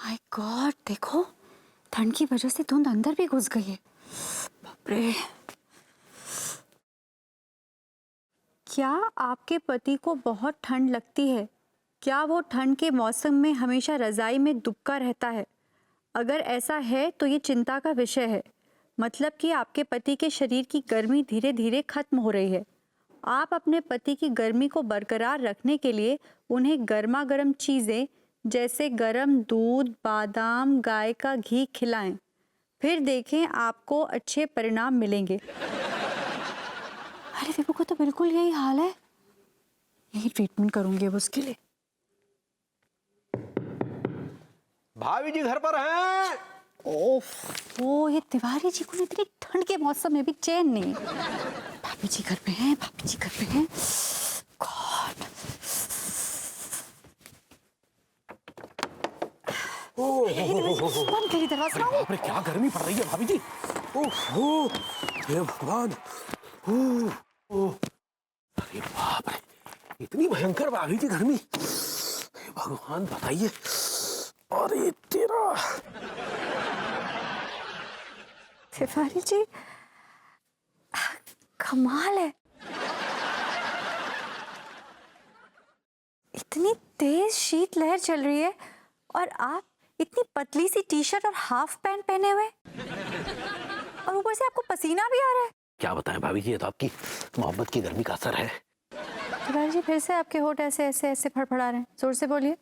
My God, देखो ठंड की वजह से धुंध अंदर भी घुस गई है। बाप रे। क्या आपके पति को बहुत ठंड लगती है? क्या वो ठंड के मौसम में हमेशा रजाई में दुबका रहता है? अगर ऐसा है तो ये चिंता का विषय है। मतलब कि आपके पति के शरीर की गर्मी धीरे धीरे खत्म हो रही है। आप अपने पति की गर्मी को बरकरार रखने के लिए उन्हें गर्मा गर्म चीज़ें जैसे गर्म दूध, बादाम, गाय का घी खिलाएं। फिर देखें आपको अच्छे परिणाम मिलेंगे। अरे विभू को तो बिल्कुल यही हाल है। यही ट्रीटमेंट करूंगी अब उसके लिए। भाभी जी घर पर हैं? ओह, ये तिवारी जी को इतनी ठंड के मौसम में भी चैन नहीं। भाभी जी घर पे हैं, भाभी जी घर पे हैं। गॉड। बंद करिए दरवाजा। बाप रे, क्या गर्मी पड़ रही है भाभी जी। ओह, हे भगवान। अरे बाप रे, इतनी भयंकर भाभी जी गर्मी। हे भगवान बताइए। अरे तेरा। तिवारी जी कमाल है। इतनी तेज शीतलहर चल रही है और आप इतनी पतली सी टी शर्ट और हाफ पैंट पहने हुए और ऊपर से आपको पसीना भी आ रहा है। क्या बताएं भाभी जी, ये तो आपकी मोहब्बत की गर्मी का असर है। तिवारी जी फिर से आपके होंठ ऐसे ऐसे ऐसे फड़फड़ा रहे हैं। जोर से बोलिए।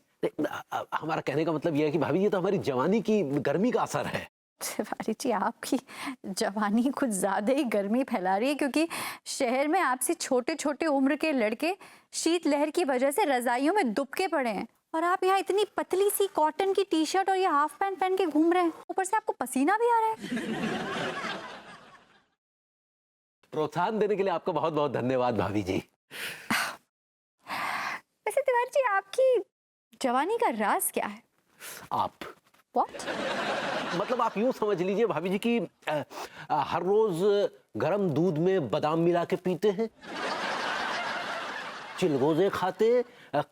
हमारा कहने का मतलब यह है कि भाभी ये तो हमारी जवानी की गर्मी का असर है। तिवारी जी आपकी जवानी कुछ ज्यादा ही गर्मी फैला रही है, क्योंकि शहर में आपसे छोटे छोटे उम्र के लड़के शीतलहर की वजह से रजाइयों में दुबके पड़े हैं और आप यहाँ इतनी पतली सी कॉटन की टी शर्ट और ये हाफ पैंट पहन के घूम रहे हैं। ऊपर से आपको पसीना भी आ रहा है। प्रोत्साहन देने के लिए आपका बहुत बहुत धन्यवाद भाभी जी। वैसे तिवारी जी आपकी जवानी का राज क्या है? आप What? मतलब आप यूं समझ लीजिए भाभी जी कि हर रोज गर्म दूध में बादाम मिला के पीते हैं, चिलगोजे खाते,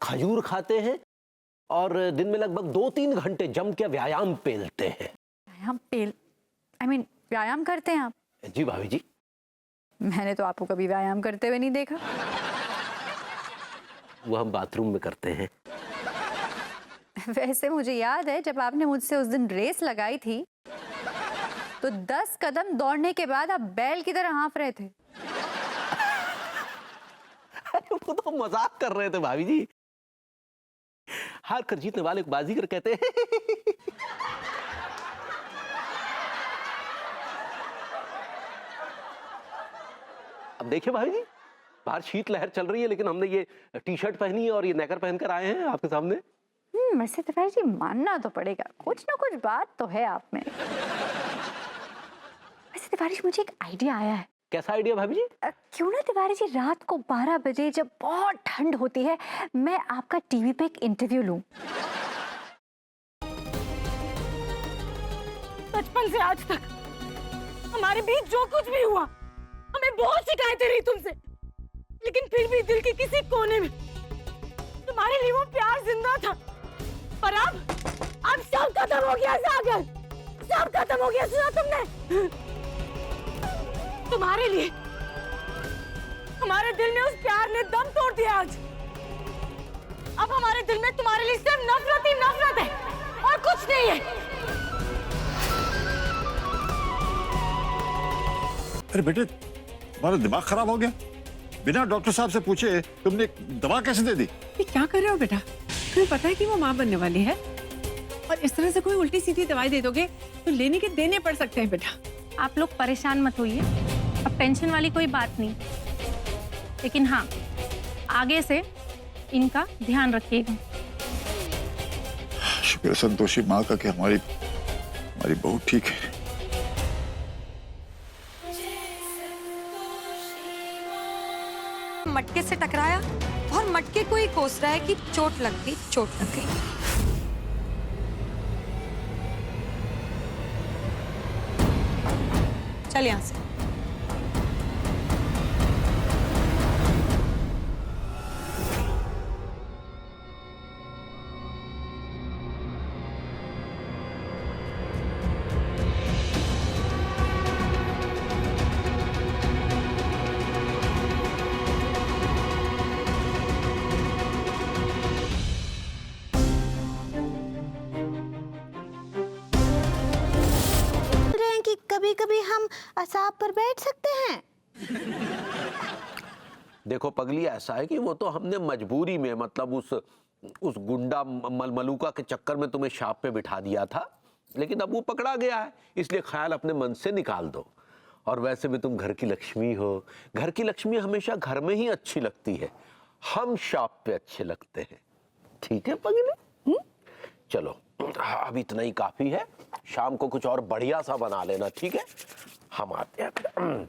खजूर खाते हैं और दिन में लगभग 2-3 घंटे जम के व्यायाम पेलते हैं। व्यायाम करते हैं आप? जी भाभी जी। मैंने तो आपको कभी व्यायाम करते हुए नहीं देखा। वो हम बाथरूम में करते हैं। वैसे मुझे याद है जब आपने मुझसे उस दिन रेस लगाई थी तो 10 कदम दौड़ने के बाद आप बैल की तरह हाँफ रहे थे। वो तो मजाक कर रहे थे भाभी जी। हार कर जीतने वाले को बाजीगर कहते हैं। अब देखिए भाभी जी, बाहर शीतलहर चल रही है लेकिन हमने ये टी शर्ट पहनी है और ये नेकर पहनकर आए हैं आपके सामने। वैसे तिवारी जी मानना तो पड़ेगा, कुछ ना कुछ बात तो है आप में। वैसे तिवारी जी मुझे एक आइडिया आया है। कैसा आइडिया भाभी जी? क्यों ना तिवारी जी रात को 12 बजे जब बहुत ठंड होती है मैं आपका टीवी पे एक इंटरव्यू लूं। बचपन से आज तक हमारे बीच जो कुछ भी हुआ हमें बहुत शिकायतें रही तुमसे, लेकिन फिर भी दिल के किसी कोने में तुम्हारे लिए वो प्यार जिंदा था। पर अब सब खत्म हो गया सागर, सब खत्म हो गया। सुना तुमने? तुम्हारे लिए हमारे दिल में उस प्यार ने दम तोड़ दिया आज। अब हमारे दिल में तुम्हारे लिए सिर्फ नफरत ही नफरत है और कुछ नहीं है। अरे बेटे, तुम्हारा दिमाग खराब हो गया? बिना डॉक्टर साहब से पूछे तुमने दवा कैसे दे दी? ये क्या कर रहे हो बेटा? तुम्हें पता है कि वो माँ बनने वाली है और इस तरह से कोई उल्टी सीधी दवाई दे दोगे तो लेने के देने पड़ सकते हैं बेटा। आप लोग परेशान मत होइए, अब टेंशन वाली कोई बात नहीं, लेकिन हाँ आगे से इनका ध्यान रखिएगा। शुक्र संतोषी माँ का कि हमारी बहू ठीक है। मटके से टकराया और मटके को ही कोस रहा है कि चोट लग गई, चोट लग गई। चल यहां से। हम सांप पर बैठ सकते हैं? देखो पगली, ऐसा है कि वो तो हमने मजबूरी में, मतलब उस गुंडा मलमलूका के चक्कर में तुम्हें सांप पे बिठा दिया था, लेकिन अब वो पकड़ा गया है, इसलिए ख्याल अपने मन से निकाल दो। और वैसे भी तुम घर की लक्ष्मी हो, घर की लक्ष्मी हमेशा घर में ही अच्छी लगती है, हम सांप पे अच्छे लगते हैं। ठीक है पगली? चलो अब इतना ही काफी है, शाम को कुछ और बढ़िया सा बना लेना, ठीक है? हम आते हैं।